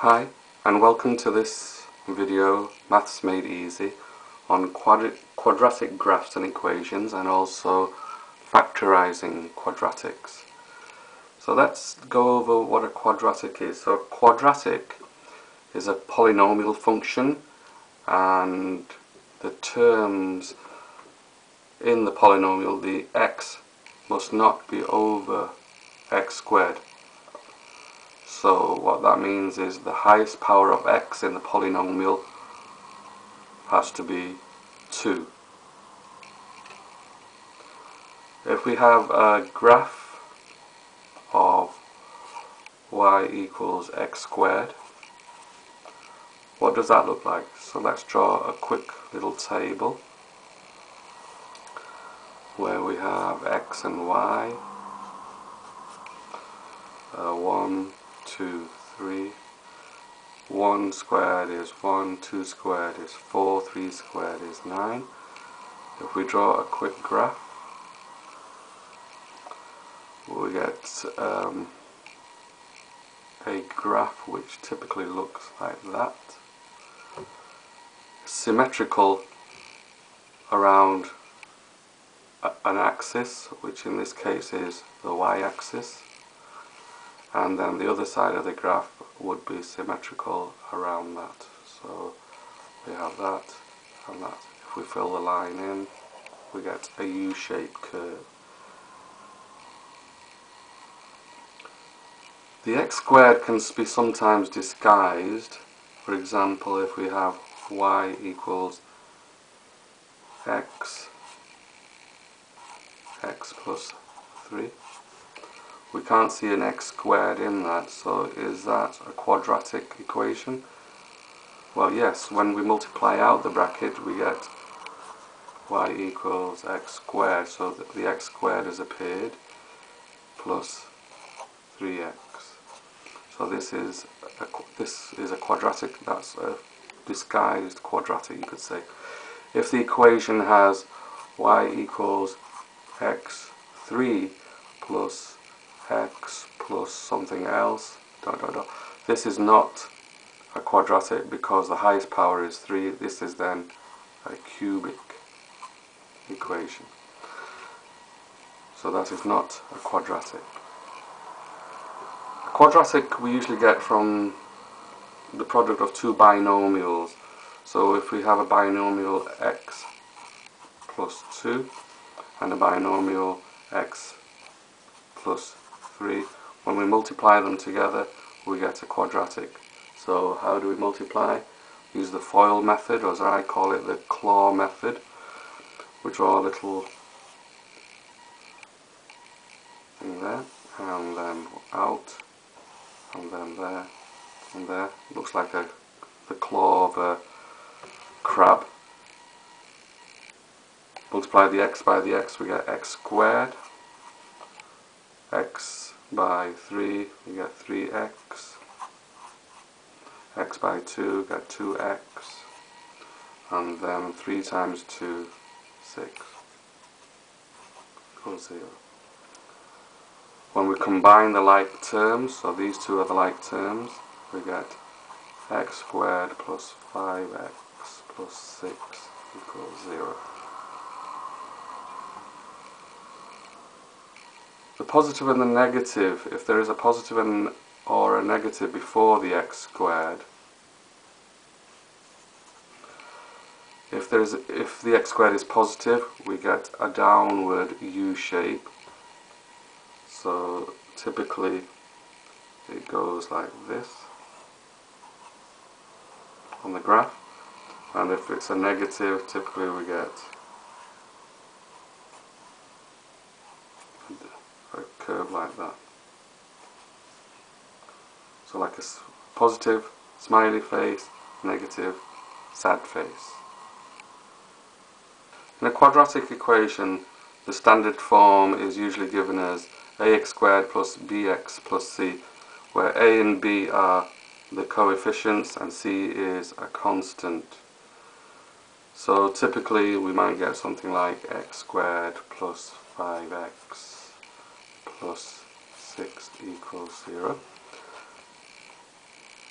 Hi, and welcome to this video, Maths Made Easy, on quadratic graphs and equations, and also factorising quadratics. So let's go over what a quadratic is. So a quadratic is a polynomial function, and the terms in the polynomial, the x must not be over x squared. So what that means is the highest power of x in the polynomial has to be 2. If we have a graph of y equals x squared, what does that look like? So let's draw a quick little table where we have x and y, 1, 2, 3. 1 squared is 1, 2 squared is 4, 3 squared is 9. If we draw a quick graph, we get a graph which typically looks like that. Symmetrical around an axis, which in this case is the y-axis, and then the other side of the graph would be symmetrical around that. So we have that and that. If we fill the line in, we get a U-shaped curve. The x squared can be sometimes disguised. For example, if we have y equals x plus 3. We can't see an x squared in that, so is that a quadratic equation? Well, yes, when we multiply out the bracket we get y equals x squared, so that the x squared has appeared, plus 3x. So this is a quadratic, that's a disguised quadratic, you could say. If the equation has y equals x3 plus x plus something else, this is not a quadratic because the highest power is 3. This is then a cubic equation. So that is not a quadratic. A quadratic we usually get from the product of two binomials. So if we have a binomial x plus 2 and a binomial x plus 3, when we multiply them together we get a quadratic. So how do we multiply? Use the FOIL method, or as I call it, the claw method. We draw a little thing there, and then out, and then there, and there. Looks like the claw of a crab. Multiply the x by the x, we get x squared. X by 3, we get 3x. X by 2, get 2x. And then 3 times 2, 6. Equals 0. When we combine the like terms, so these two are the like terms, we get x squared plus 5x plus 6 equals 0. The positive and the negative, if there is a positive or a negative before the x squared, if the x squared is positive, we get a downward U shape. So typically it goes like this on the graph, and if it's a negative, typically we get a curve like that. So like a positive smiley face, negative sad face. In a quadratic equation, the standard form is usually given as ax squared plus bx plus c, where a and b are the coefficients and c is a constant. So typically we might get something like x squared plus 5x plus 6 equals 0.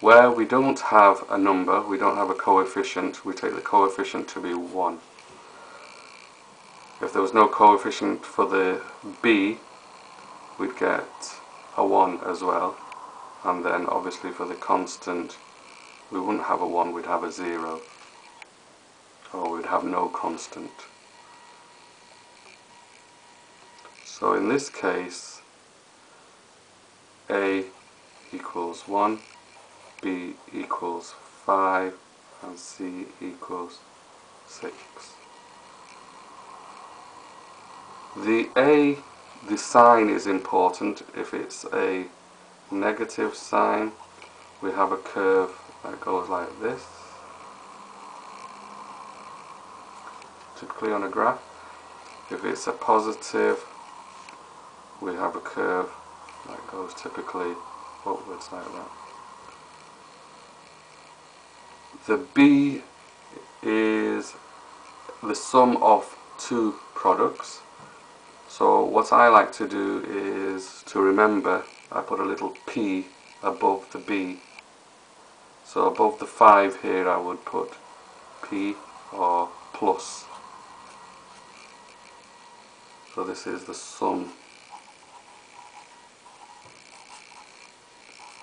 Where we don't have a number, we don't have a coefficient, we take the coefficient to be 1. If there was no coefficient for the b, we'd get a 1 as well, and then obviously for the constant we wouldn't have a 1, we'd have a 0, or we'd have no constant. So in this case, a equals 1, b equals 5, and c equals 6. The sign is important. If it's a negative sign, we have a curve that goes like this, typically on a graph. If it's a positive, we have a curve that goes typically upwards like that. The b is the sum of two products. So what I like to do is to remember, I put a little p above the b. So above the 5 here I would put p or plus. So this is the sum,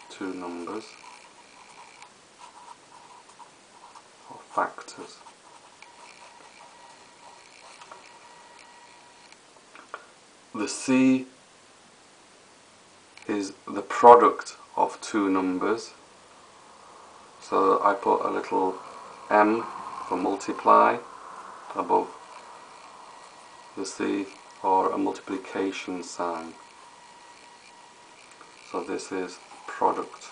two numbers or factors. The c is the product of two numbers, so I put a little m for multiply above the c, or a multiplication sign. So this is product.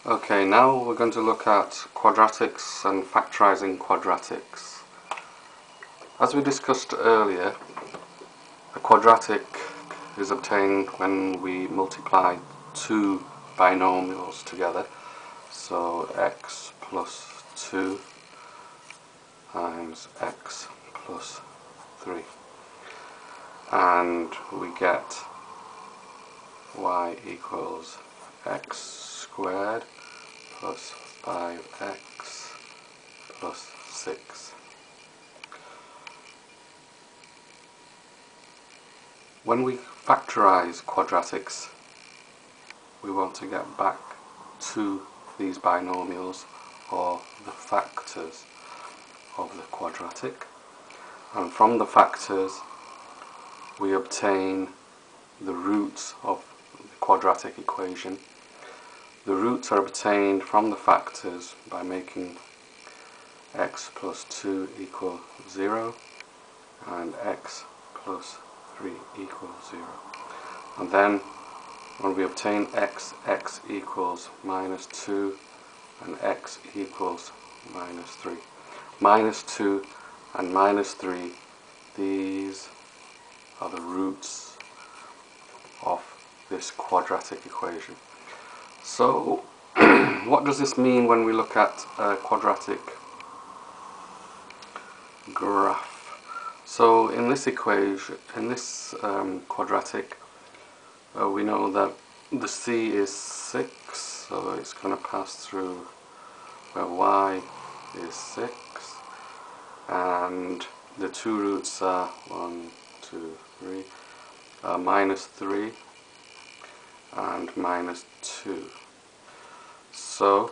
Okay, now we're going to look at quadratics and factorising quadratics. As we discussed earlier, a quadratic is obtained when we multiply two binomials together. So x plus 2 times x plus 3. And we get y equals x squared plus 5x plus 6. When we factorise quadratics, we want to get back to these binomials, or the factors of the quadratic, and from the factors we obtain the roots of the quadratic equation. The roots are obtained from the factors by making x plus 2 equal 0 and x plus 3 equals 0. And then when we obtain x, x equals minus 2 and x equals minus 3. Minus 2 and minus 3, these are the roots of this quadratic equation. So what does this mean when we look at a quadratic graph? So in this equation, in this quadratic, we know that the c is 6, so it's going to pass through where y is 6, and the two roots are 1, 2, 3, minus 3 and minus 2. So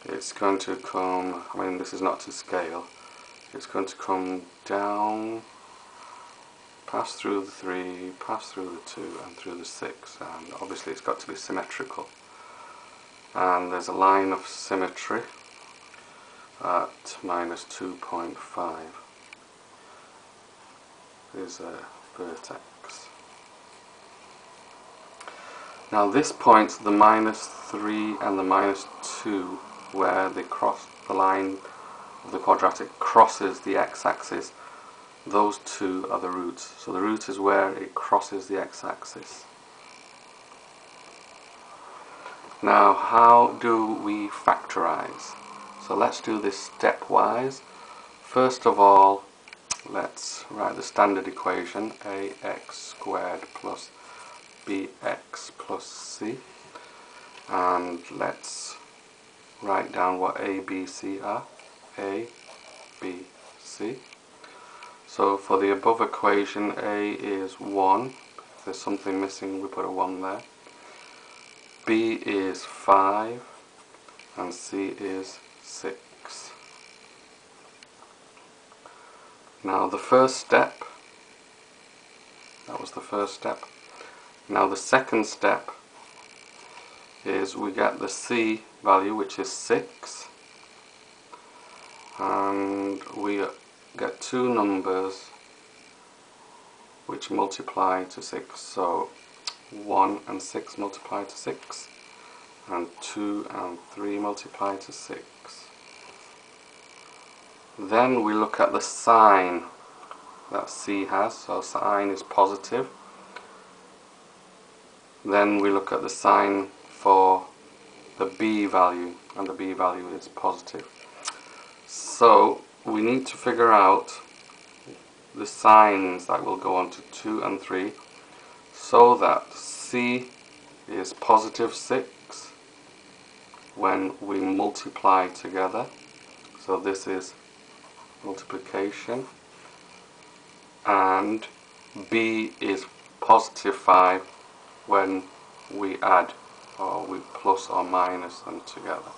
it's going to come, I mean this is not to scale, it's going to come down, pass through the 3, pass through the 2 and through the 6, and obviously it's got to be symmetrical. And there's a line of symmetry at minus 2.5 is a vertex. Now this point, the minus 3 and the minus 2, where they cross the line of the quadratic crosses the x-axis, those two are the roots. So the root is where it crosses the x-axis. Now how do we factorise? So let's do this stepwise. First of all, let's write the standard equation, ax squared plus bx plus c, and let's write down what a, b, c are. A, b, c. So for the above equation, a is 1. If there's something missing, we put a 1 there. B is 5, and C is 6. Now the first step, that was the first step. Now the second step is we get the C value, which is 6, and we get two numbers which multiply to 6. So 1 and 6 multiply to 6, and 2 and 3 multiply to 6. Then we look at the sign that C has, so sign is positive. Then we look at the sign for the B value, and the B value is positive. So we need to figure out the signs that will go on to 2 and 3 so that C is positive 6 when we multiply together. So this is multiplication, and B is positive 5 when we add, or we plus or minus them together.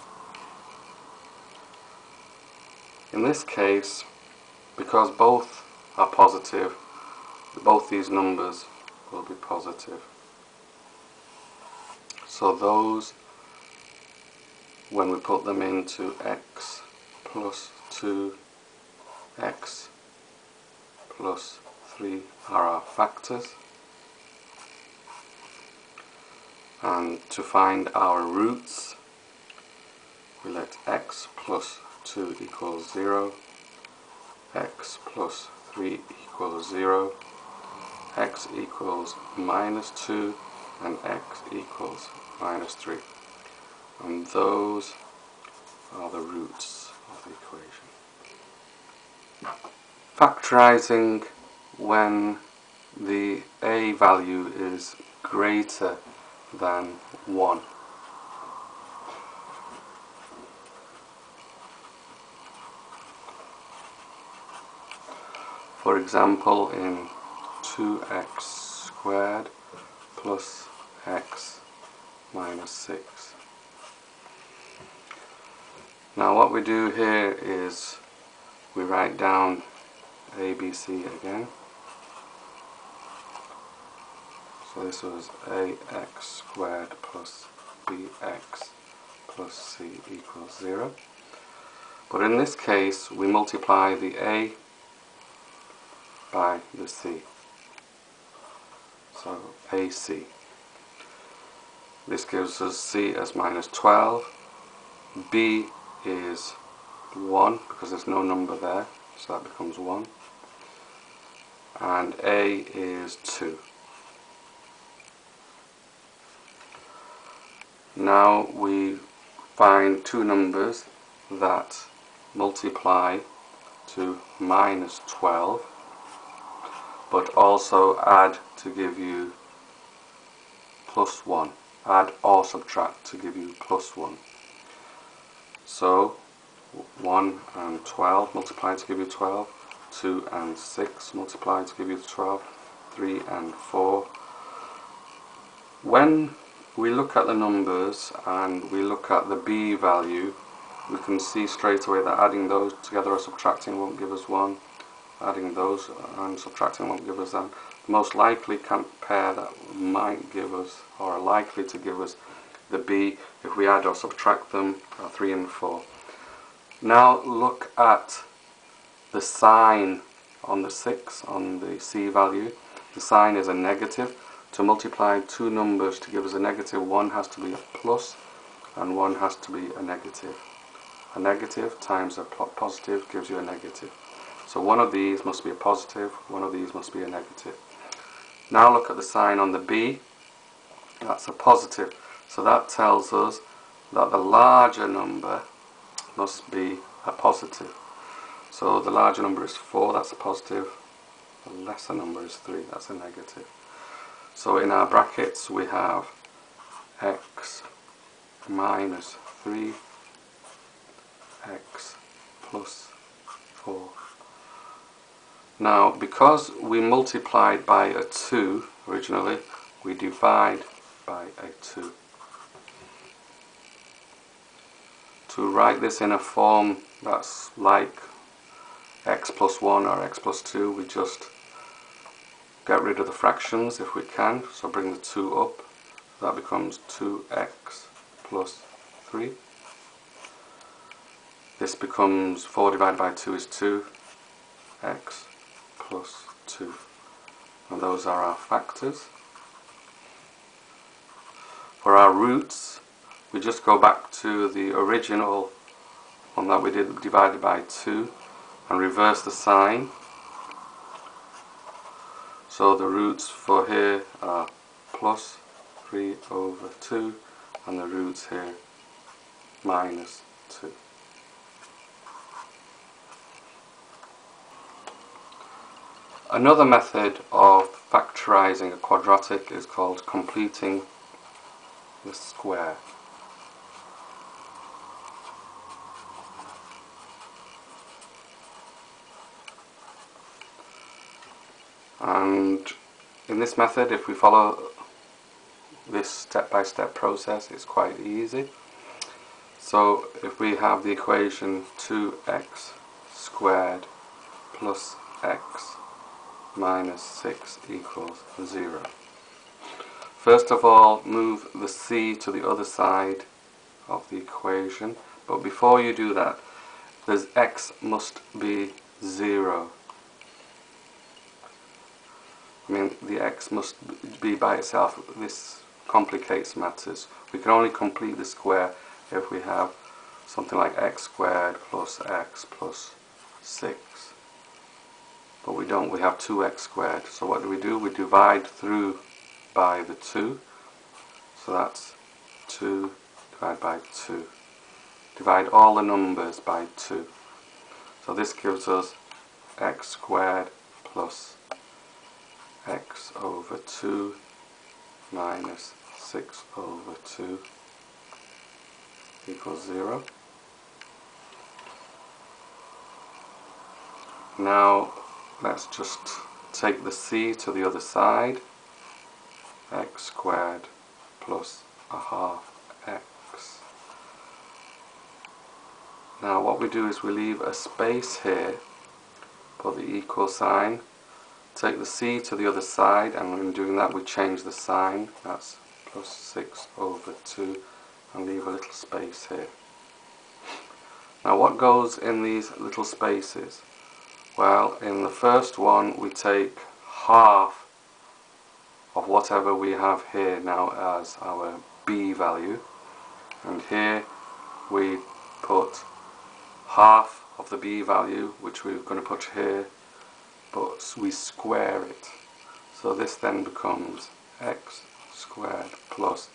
In this case, because both are positive, both these numbers will be positive. So those, when we put them into x plus 2x plus 3 are our factors. And to find our roots, we let x plus 2 equals 0, x plus 3 equals 0, x equals minus 2, and x equals minus 3. And those are the roots of the equation. Factorizing when the a value is greater than 1. For example, in 2x squared plus x minus 6. Now what we do here is we write down ABC again. So this was ax squared plus bx plus c equals 0. But in this case we multiply the a by the c. So AC. This gives us c as minus 12. B is 1 because there's no number there, so that becomes 1. And A is 2. Now we find two numbers that multiply to minus 12, but also add to give you plus 1. Add or subtract to give you plus 1. So 1 and 12 multiply to give you 12, 2 and 6 multiply to give you 12, 3 and 4. When we look at the numbers and we look at the b value, we can see straight away that adding those together or subtracting won't give us 1. Adding those and subtracting won't give us that. The most likely pair that might give us, or are likely to give us, the b if we add or subtract them are 3 and 4. Now look at the sign on the 6, on the c value. The sign is a negative. To multiply two numbers to give us a negative, one has to be a plus and one has to be a negative. A negative times a positive gives you a negative. So one of these must be a positive, one of these must be a negative. Now look at the sign on the b. That's a positive. So that tells us that the larger number must be a positive. So the larger number is 4, that's a positive. The lesser number is 3, that's a negative. So in our brackets we have x minus 3, x plus 4. Now, because we multiplied by a 2 originally, we divide by a 2. To write this in a form that's like x plus 1 or x plus 2, we just get rid of the fractions if we can, so bring the 2 up. That becomes 2x plus 3. This becomes 4 divided by 2 is 2, x plus 2. And those are our factors. For our roots, we just go back to the original one that we did divided by 2 and reverse the sign. So the roots for here are plus 3 over 2 and the roots here minus 2. Another method of factorizing a quadratic is called completing the square. And in this method, if we follow this step-by-step process, it's quite easy. So if we have the equation 2x squared plus x minus 6 equals 0. First of all, move the c to the other side of the equation, but before you do that, there's x must be 0. I mean, the x must be by itself. This complicates matters. We can only complete the square if we have something like x squared plus x plus 6. But we don't, we have 2x squared. So what do? We divide through by the 2. So that's 2 divided by 2. Divide all the numbers by 2. So this gives us x squared plus x over 2 minus 6 over 2 equals 0. Now let's just take the c to the other side. X squared plus a half x. Now what we do is we leave a space here, put the equal sign, take the c to the other side, and in doing that we change the sign. That's plus 6 over 2, and leave a little space here. Now what goes in these little spaces? Well, in the first one we take half of whatever we have here now as our b value, and here we put half of the b value, which we're going to put here, but we square it. So this then becomes x squared plus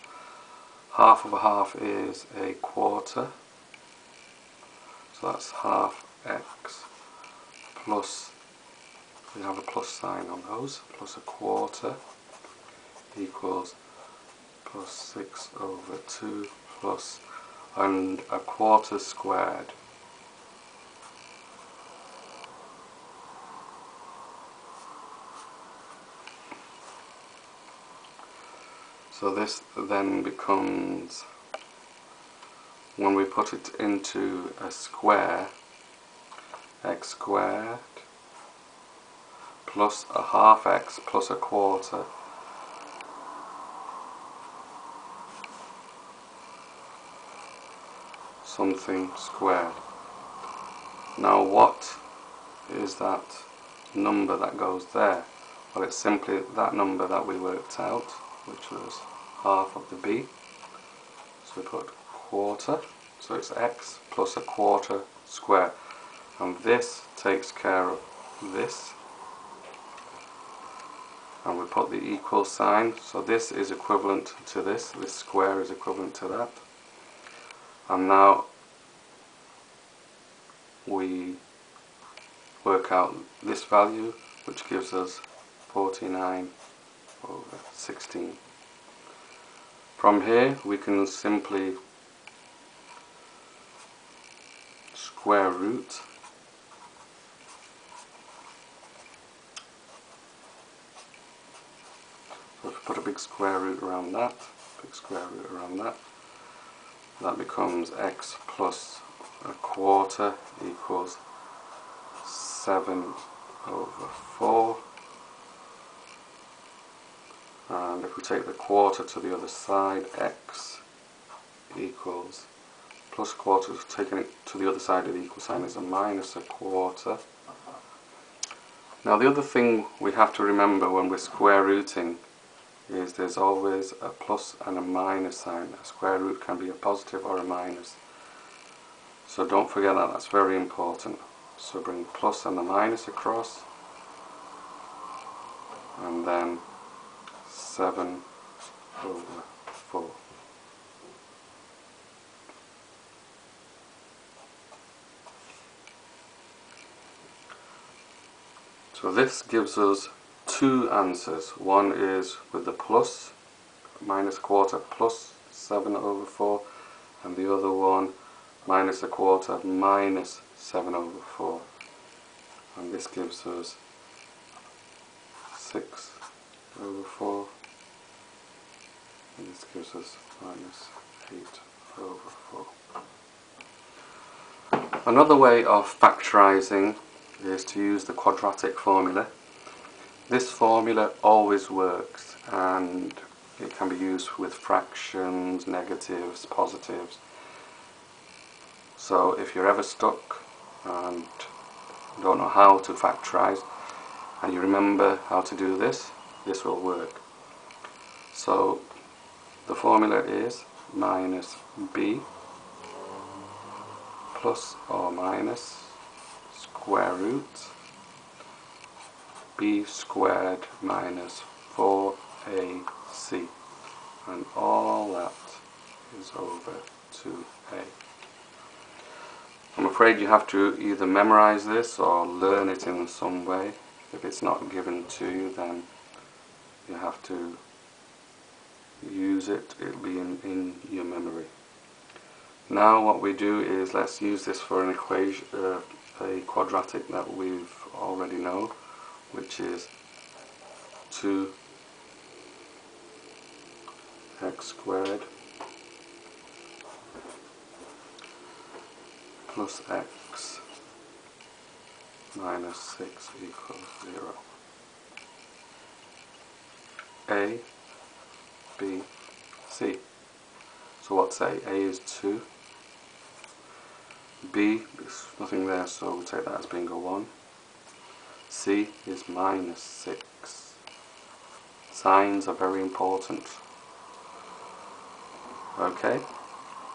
half of a half is a quarter, so that's half x plus, we have a plus sign on those, plus a quarter equals plus 6 over 2 plus, and a quarter squared. So this then becomes, when we put it into a square, x squared plus a half x plus a quarter something squared. Now what is that number that goes there? Well, it's simply that number that we worked out, which was half of the b. So we put quarter, so it's x plus a quarter square, and this takes care of this, and we put the equal sign, so this is equivalent to this square is equivalent to that, and now we work out this value, which gives us 49 over 16. From here we can simply square root so if we put a big square root around that, that becomes x plus a quarter equals 7 over 4, and if we take the quarter to the other side, x equals plus quarter, taking it to the other side of the equal sign is a minus a quarter. Now the other thing we have to remember when we're square rooting is there's always a plus and a minus sign. A square root can be a positive or a minus. So don't forget that, that's very important. So bring plus and the minus across, and then 7 over 4. So this gives us two answers. One is with the plus, minus a quarter plus 7 over 4, and the other one minus a quarter minus 7 over 4. And this gives us 6 over 4, and this gives us minus 8 over 4. Another way of factorising is to use the quadratic formula. This formula always works, and it can be used with fractions, negatives, positives. So if you're ever stuck and don't know how to factorise, and you remember how to do this, this will work. So the formula is minus b plus or minus square root b squared minus 4ac, and all that is over 2a. I'm afraid you have to either memorize this or learn it in some way. If it's not given to you, then you have to use it. It'll be in your memory. Now what we do is let's use this for an equation, a quadratic that we've already know, which is 2x squared plus x minus 6 equals 0. A, B, C. So what's A? A is 2. B, there's nothing there, so we'll take that as being a 1. C is minus 6. Signs are very important. Okay,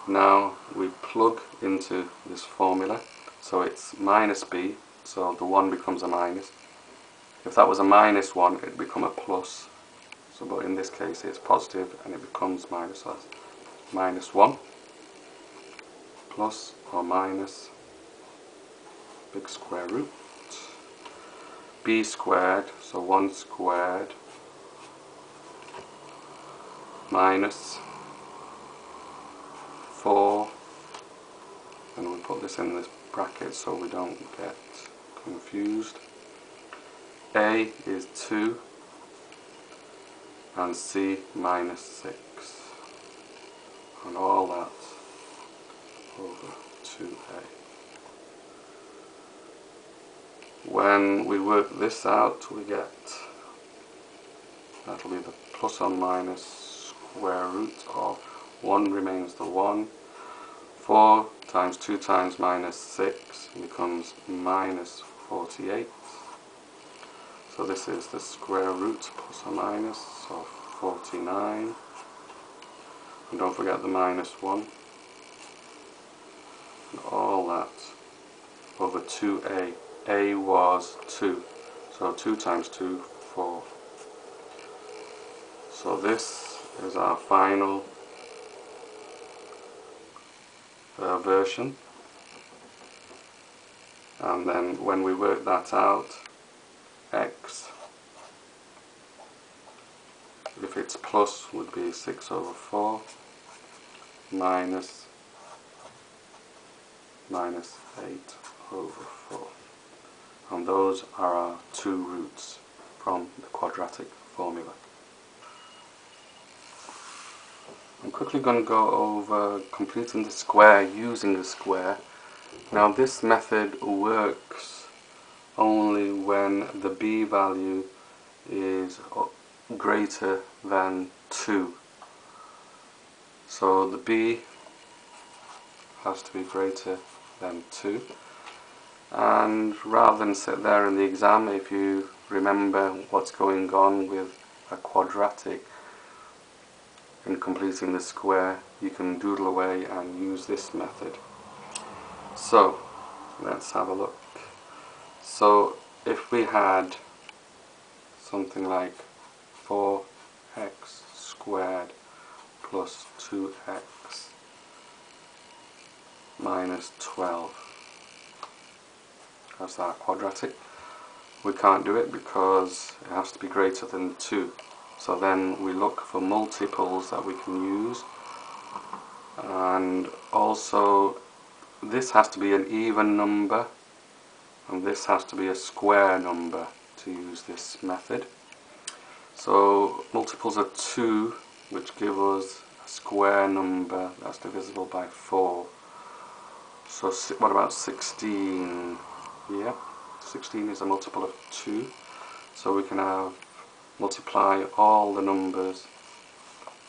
now we plug into this formula, so it's minus b, so the 1 becomes a minus. If that was a minus 1, it'd become a plus. So, but in this case it's positive and it becomes minus. So that's minus 1 plus or minus big square root b squared, so 1 squared minus 4, and we put this in this bracket so we don't get confused. A is 2 and C minus 6, and all that over 2a. When we work this out, we get, that'll be the plus or minus square root of 1 remains the 1. 4 times 2 times minus 6 becomes minus 48. So this is the square root plus or minus of 49. And don't forget the minus 1. And all that over 2a. A was 2. So 2 times 2, 4. So this is our final version. and then when we work that out, x, if it's plus, would be 6 over 4 minus 8 over 4. And those are our two roots from the quadratic formula. I'm quickly going to go over completing the square using the square. Now this method works only when the b value is greater than 2. So the b has to be greater than 2. And rather than sit there in the exam, if you remember what's going on with a quadratic in completing the square, you can doodle away and use this method. So let's have a look. So if we had something like 4x squared plus 2x minus 12, that's our quadratic. We can't do it because it has to be greater than 2. So then we look for multiples that we can use, and also this has to be an even number and this has to be a square number to use this method. So multiples of 2, which give us a square number that's divisible by 4. So what about 16? Yeah, 16 is a multiple of 2. So we can multiply all the numbers,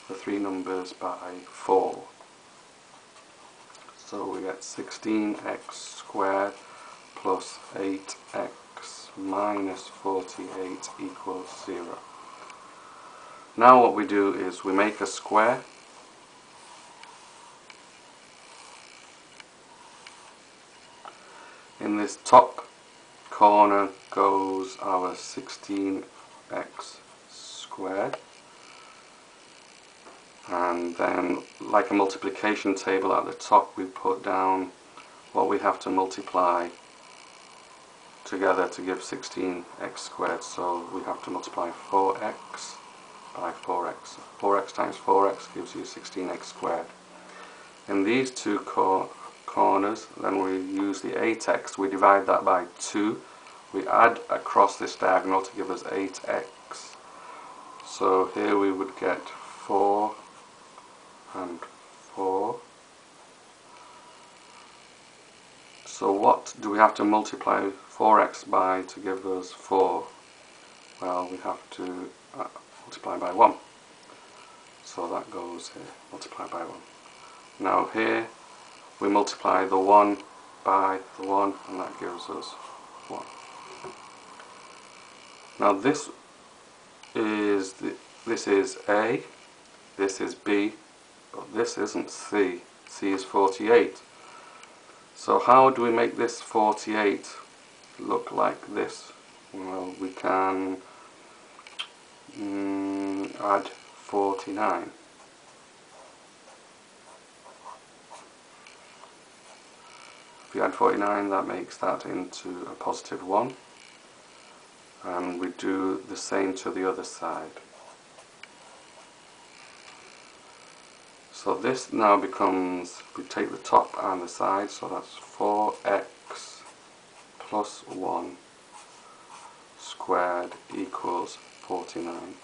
the three numbers, by 4. So we get 16x squared plus 8x minus 48 equals 0. Now what we do is we make a square. In this top corner goes our 16x squared, and then, like a multiplication table, at the top we put down what we have to multiply together to give 16x squared. So we have to multiply 4x by 4x. 4x times 4x gives you 16x squared. In these two corners, then we use the 8x, we divide that by 2, we add across this diagonal to give us 8x. So here we would get 4 and 4. So what do we have to multiply 4x by to give us 4? Well, we have to multiply by 1. So that goes here, multiply by 1. Now here we multiply the 1 by the 1, and that gives us 1. Now this is A, this is B, but this isn't C. C is 48. So how do we make this 48 look like this? Well, we can add 49. If you add 49, that makes that into a positive 1. And we do the same to the other side. So this now becomes, we take the top and the side, so that's 4x plus 1 squared equals 49.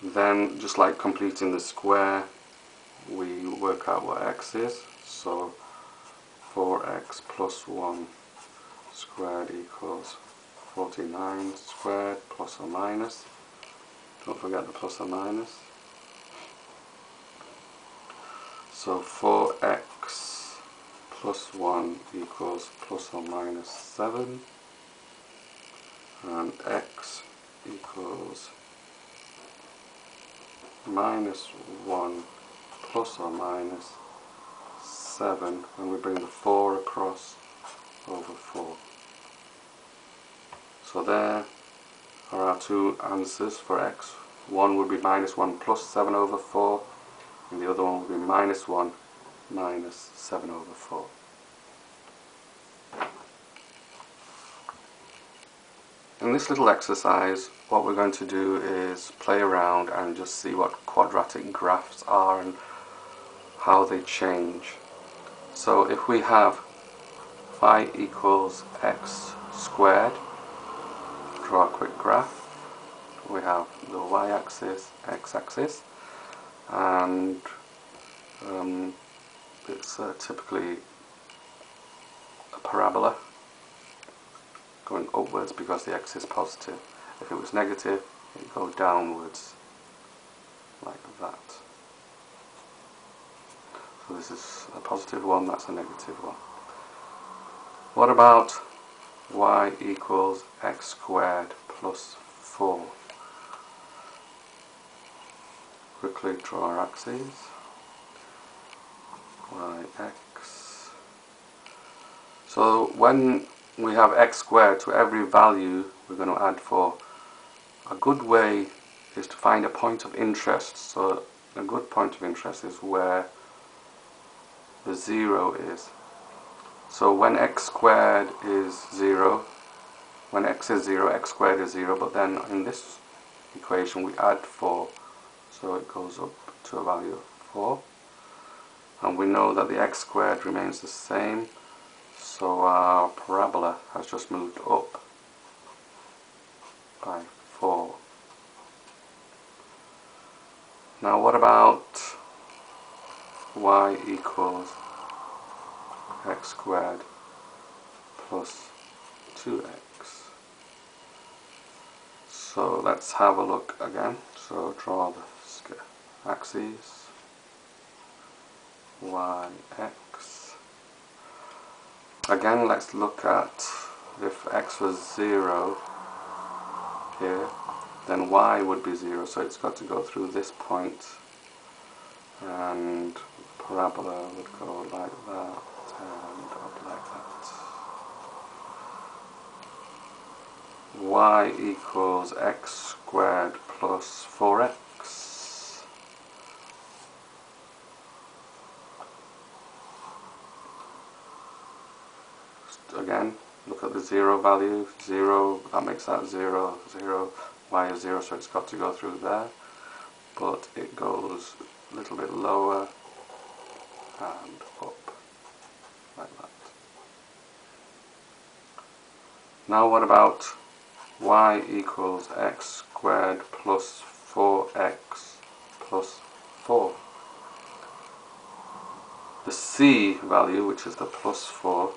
Then, just like completing the square, we work out what x is. So 4x plus 1 squared equals 49 squared, plus or minus. Don't forget the plus or minus. So 4x plus 1 equals plus or minus 7, and x equals minus 1 plus or minus 7, and we bring the 4 across over 4. So there are our two answers for x. One would be minus 1 plus 7 over 4, and the other one would be minus 1 minus 7 over 4. In this little exercise, what we're going to do is play around and just see what quadratic graphs are and how they change. So if we have phi equals x squared, draw a quick graph. We have the y-axis, x-axis, and it's typically a parabola going upwards because the x is positive. If it was negative, it would go downwards like that. So this is a positive one, that's a negative one. What about y equals x squared plus 4? Quickly draw our axes. Y, x. So when we have x squared, to every value we're going to add 4. A good way is to find a point of interest. So a good point of interest is where the 0 is. So when x squared is 0, when x is 0, x squared is 0, but then in this equation we add 4, so it goes up to a value of 4. And we know that the x squared remains the same, so our parabola has just moved up by 4. Now what about y equals x squared plus 2x? So let's have a look again. So draw the axes, y, x. Again, let's look at if x was 0 here, then y would be 0, so it's got to go through this point, and the parabola would go like that and up like that. Y equals x squared plus 4x. Again, look at the 0 value, 0, that makes that 0, 0, y is 0, so it's got to go through there, but it goes a little bit lower and up, like that. Now what about y equals x squared plus 4x plus 4? The c value, which is the plus 4,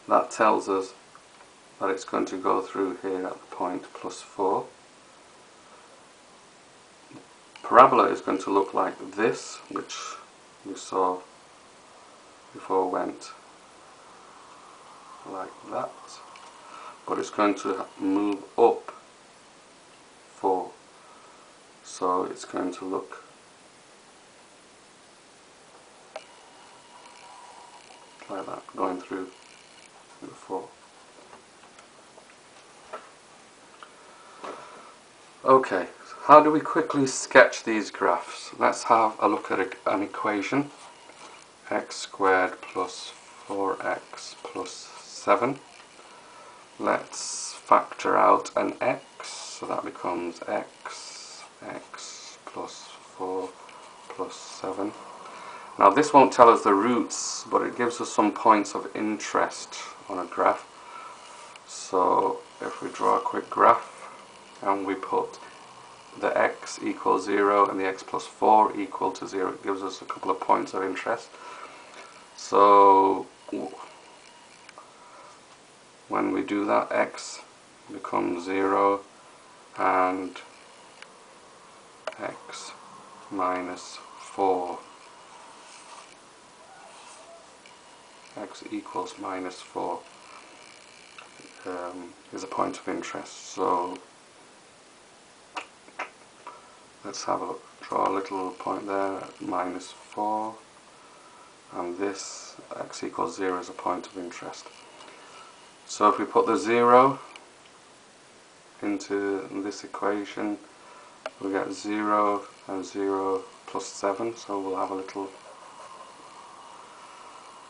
that tells us that it's going to go through here at the point plus 4. Parabola is going to look like this, which we saw before, went like that, but it's going to move up 4, so it's going to look like that, going through the 4. Okay, how do we quickly sketch these graphs? Let's have a look at an equation. X squared plus 4x plus 7. Let's factor out an x, so that becomes x plus 4 plus 7. Now this won't tell us the roots, but it gives us some points of interest on a graph. So if we draw a quick graph and we put the x equals 0 and the x plus 4 equal to 0, it gives us a couple of points of interest. So when we do that, x becomes 0 and x minus 4. X equals minus 4 is a point of interest. So let's have a look. Draw a little point there at minus 4, and this x equals 0 is a point of interest. So if we put the 0 into this equation, we get 0 and 0 plus 7, so we'll have a little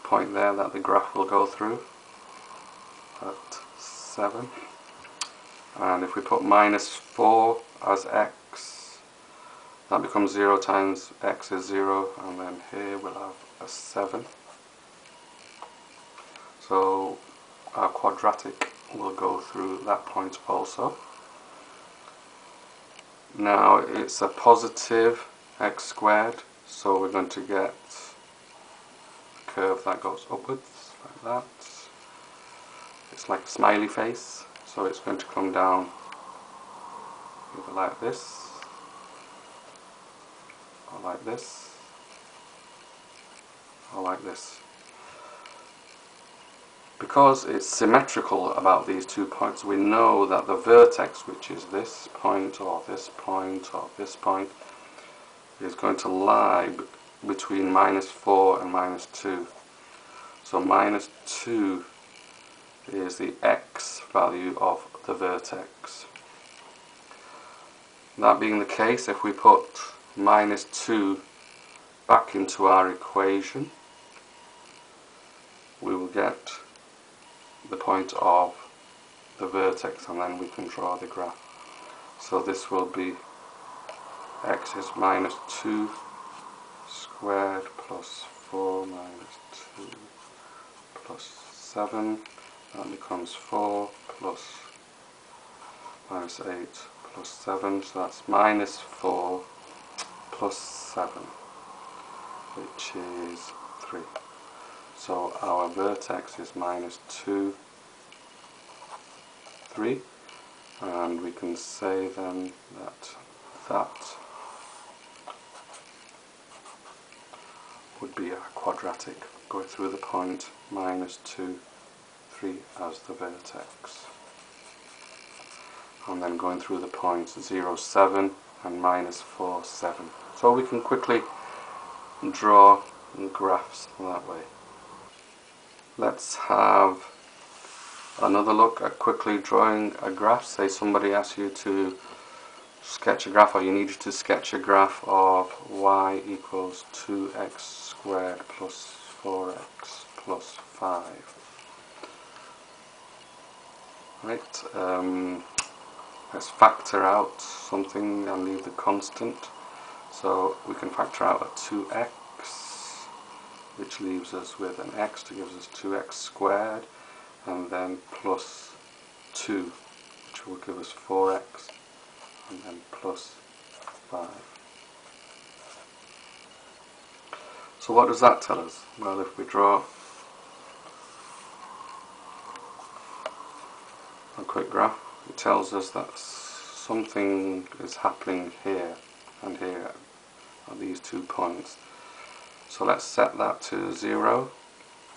point there that the graph will go through at 7. And if we put minus 4 as x, that becomes 0 times x is 0, and then here we'll have a 7. So our quadratic will go through that point also. Now it's a positive x squared, so we're going to get a curve that goes upwards like that. It's like a smiley face, so it's going to come down either like this or like this or like this. Because it's symmetrical about these 2 points, we know that the vertex, which is this point or this point or this point, is going to lie between minus 4 and minus 2. So minus 2 is the x value of the vertex. That being the case, if we put minus 2 back into our equation, we will get the point of the vertex, and then we can draw the graph. So this will be x is minus 2 squared plus 4 minus 2 plus 7. That becomes 4 plus minus 8 plus 7. So that's minus 4 plus 7, which is 3. So our vertex is minus 2, 3, and we can say then that that would be our quadratic, going through the point minus 2, 3 as the vertex, and then going through the points 0, 7 and minus 4, 7. So we can quickly draw graphs that way. Let's have another look at quickly drawing a graph. Say somebody asks you to sketch a graph, or you needed to sketch a graph of y equals 2x squared plus 4x plus 5. Right, let's factor out something and leave the constant. So we can factor out a 2x, which leaves us with an x to give us 2x squared, and then plus 2, which will give us 4x, and then plus 5. So what does that tell us? Well, if we draw a quick graph, it tells us that something is happening here and here at these 2 points. So let's set that to 0.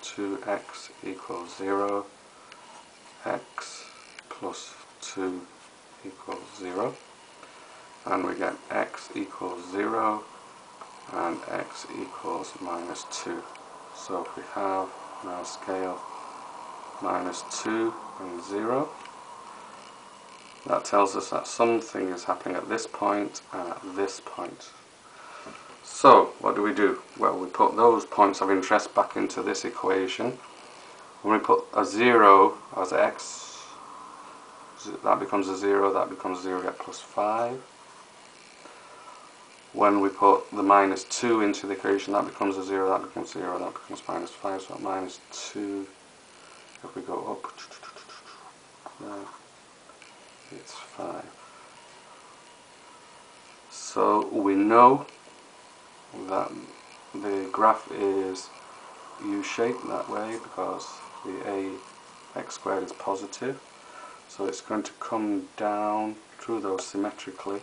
2x equals 0, x plus 2 equals 0, and we get x equals 0 and x equals minus 2. So if we have on our scale minus 2 and 0, that tells us that something is happening at this point and at this point. So what do? Well, we put those points of interest back into this equation. When we put a 0 as x, that becomes a 0, that becomes 0, get plus 5. When we put the minus 2 into the equation, that becomes a 0, that becomes 0, that becomes minus 5. So minus 2, if we go up, there, it's 5. So we know that the graph is U-shaped that way because the ax squared is positive. So it's going to come down through those symmetrically,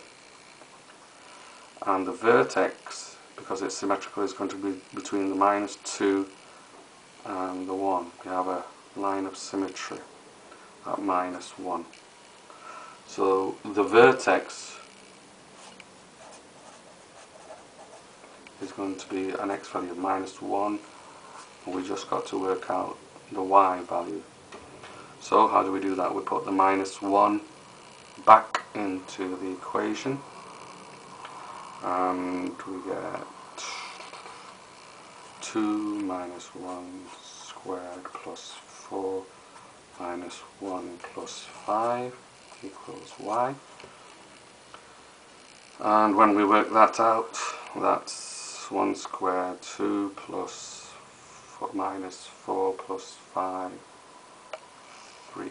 and the vertex, because it's symmetrical, is going to be between the minus 2 and the 1. We have a line of symmetry at minus 1. So the vertex is going to be an x value of minus 1, and we just got to work out the y value. So how do we do that? We put the minus 1 back into the equation, and we get 2 minus 1 squared plus 4 minus 1 plus 5 equals y. And when we work that out, that's 1 squared, 2 plus 4 minus 4 plus 5, 3.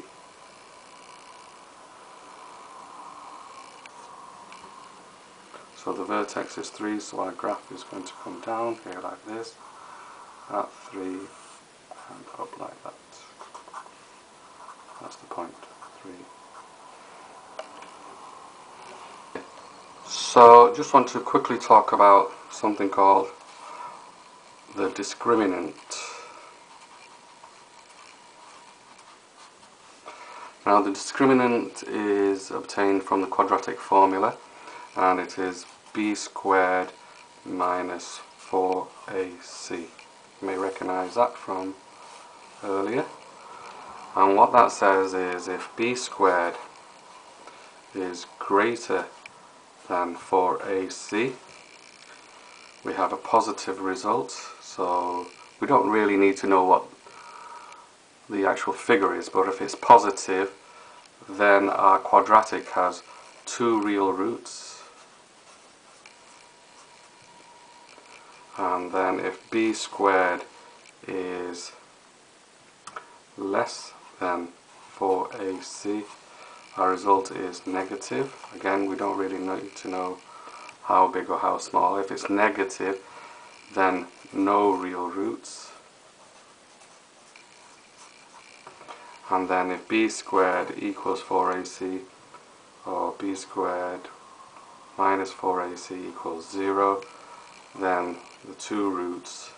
So the vertex is 3, so our graph is going to come down here like this, at 3, and up like that. That's the point, 3. So just want to quickly talk about something called the discriminant. Now the discriminant is obtained from the quadratic formula, and it is b squared minus 4ac. You may recognize that from earlier. And what that says is if b squared is greater than 4ac, we have a positive result. So we don't really need to know what the actual figure is, but if it's positive, then our quadratic has 2 real roots. And then if b squared is less than 4ac, our result is negative. Again, we don't really need to know how big or how small. If it's negative, then no real roots. And then if b squared equals 4ac, or b squared minus 4ac equals 0, then the 2 roots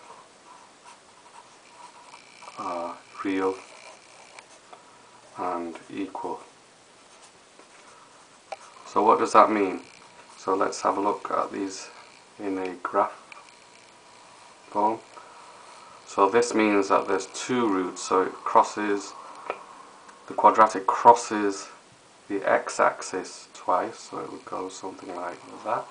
are real and equal. So what does that mean? So let's have a look at these in a graph form. So this means that there's 2 roots, so it crosses, the quadratic crosses the x-axis twice, so it would go something like that.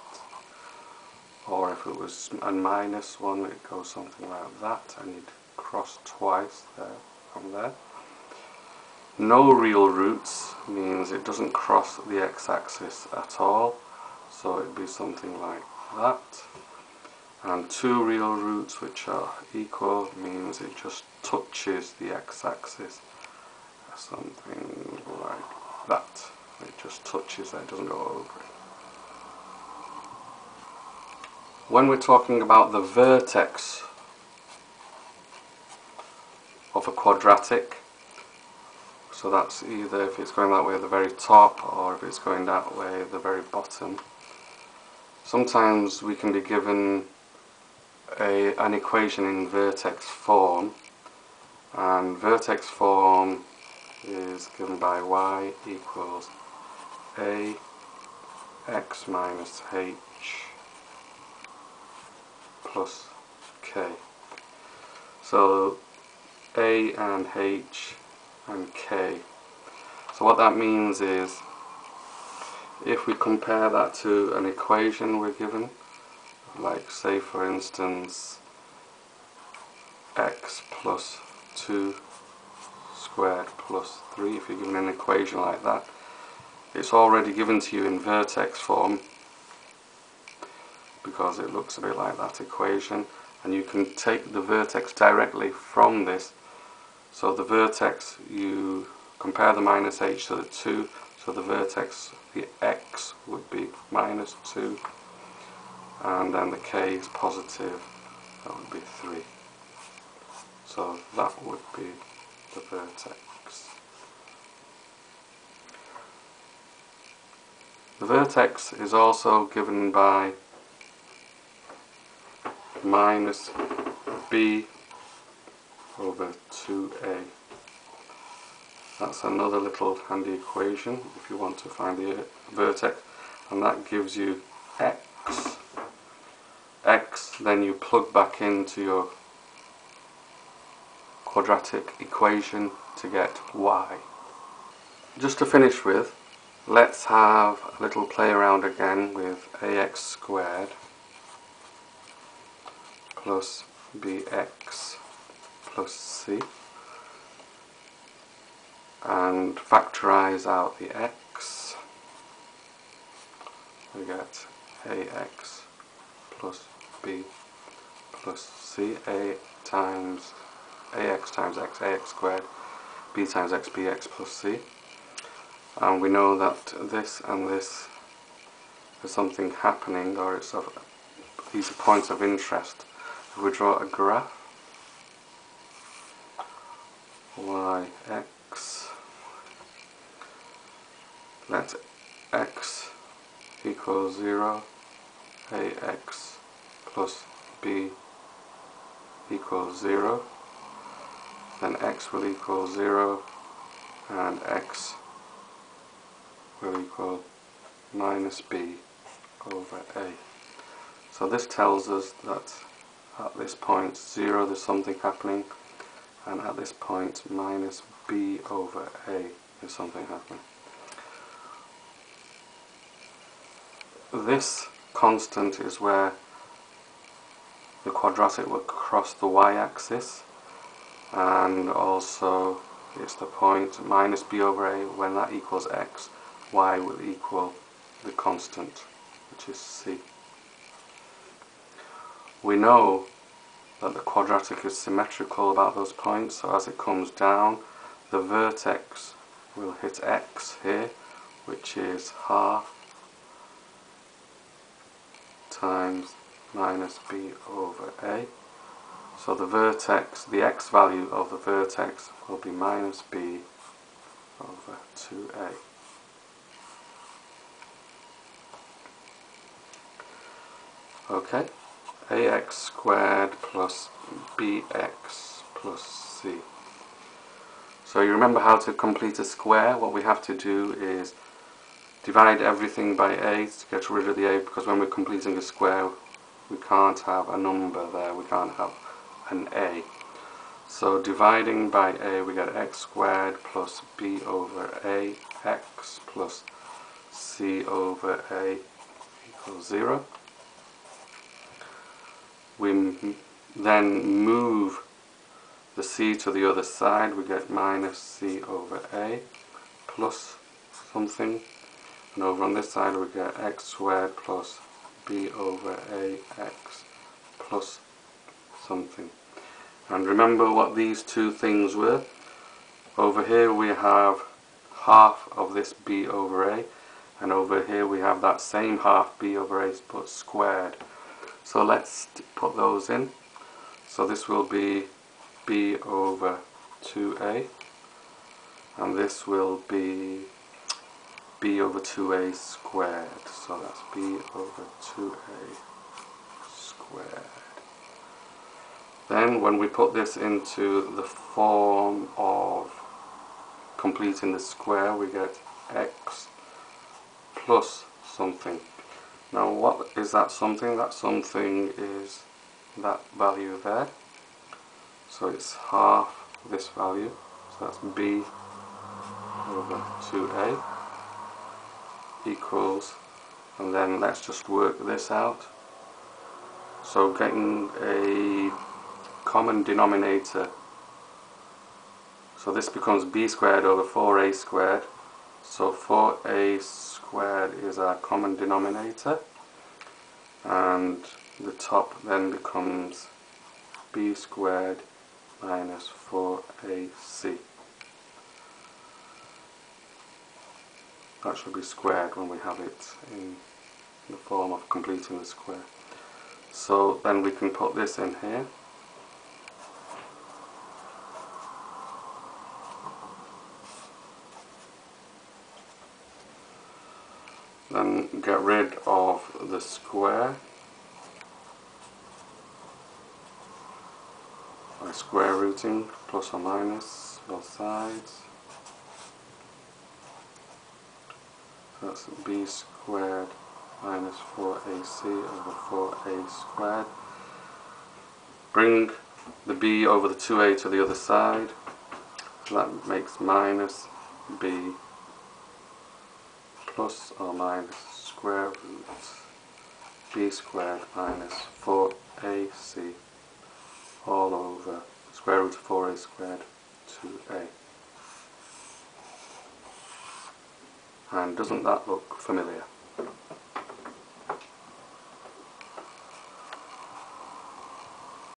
Or if it was a minus 1, it would go something like that, and you'd cross twice there from there. No real roots means it doesn't cross the x-axis at all, so it'd be something like that. And 2 real roots which are equal means it just touches the x-axis, something like that. It just touches it, doesn't go over it. When we're talking about the vertex of a quadratic, so that's either if it's going that way at the very top or if it's going that way at the very bottom. Sometimes we can be given an equation in vertex form, and vertex form is given by y equals a x minus h plus k. So a and h and k. So what that means is, if we compare that to an equation we're given, like say for instance x plus 2 squared plus 3, if you're given an equation like that, it's already given to you in vertex form because it looks a bit like that equation, and you can take the vertex directly from this. So the vertex, you compare the minus h to the 2, so the vertex, the x would be minus 2, and then the k is positive, that would be 3. So that would be the vertex. The vertex is also given by minus b over 2a. That's another little handy equation if you want to find the vertex, and that gives you x. Then you plug back into your quadratic equation to get y. Just to finish with, let's have a little play around again with ax squared plus bx plus c, and factorise out the x. We get ax plus b plus c, ax times x, ax squared, b times x, bx plus c. And we know that this and this is something happening, or it's these are points of interest. If we draw a graph, yx, let x equals 0, ax plus b equals 0, then x will equal 0 and x will equal minus b over a. So this tells us that at this point 0 there's something happening, and at this point minus b over a is something happening. This constant is where the quadratic will cross the y-axis, and also it's the point minus b over a. When that equals x, y will equal the constant, which is c. We know that the quadratic is symmetrical about those points, so as it comes down, the vertex will hit x here, which is half times minus b over a. So the vertex, the x value of the vertex will be minus b over 2a. Okay, ax squared plus bx plus c. So you remember how to complete a square. What we have to do is divide everything by a to get rid of the a, because when we're completing a square we can't have a number there, we can't have an a. So dividing by a, we get x squared plus b over a x plus c over a equals 0. We then move the c to the other side, we get minus c over a plus something, and over on this side we get x squared plus b over a x plus something. And remember what these two things were. Over here we have half of this b over a, and over here we have that same half b over a but squared. So let's put those in. So this will be b over 2a, and this will be b over 2a squared. So that's b over 2a squared. Then when we put this into the form of completing the square, we get x plus something. Now what is that something? That something is that value there. So it's half this value. So that's b over 2a equals, and then let's just work this out. So getting a common denominator, so this becomes b squared over 4a squared. So 4a squared is our common denominator, and the top then becomes b squared minus 4ac. That should be squared when we have it in the form of completing the square. So then we can put this in here. Then get rid of the square by square rooting, plus or minus both sides. So that's b squared minus 4ac over 4a squared. Bring the b over the 2a to the other side. So that makes minus b plus or minus square root b squared minus 4ac all over square root of 4a squared 2a. And doesn't that look familiar?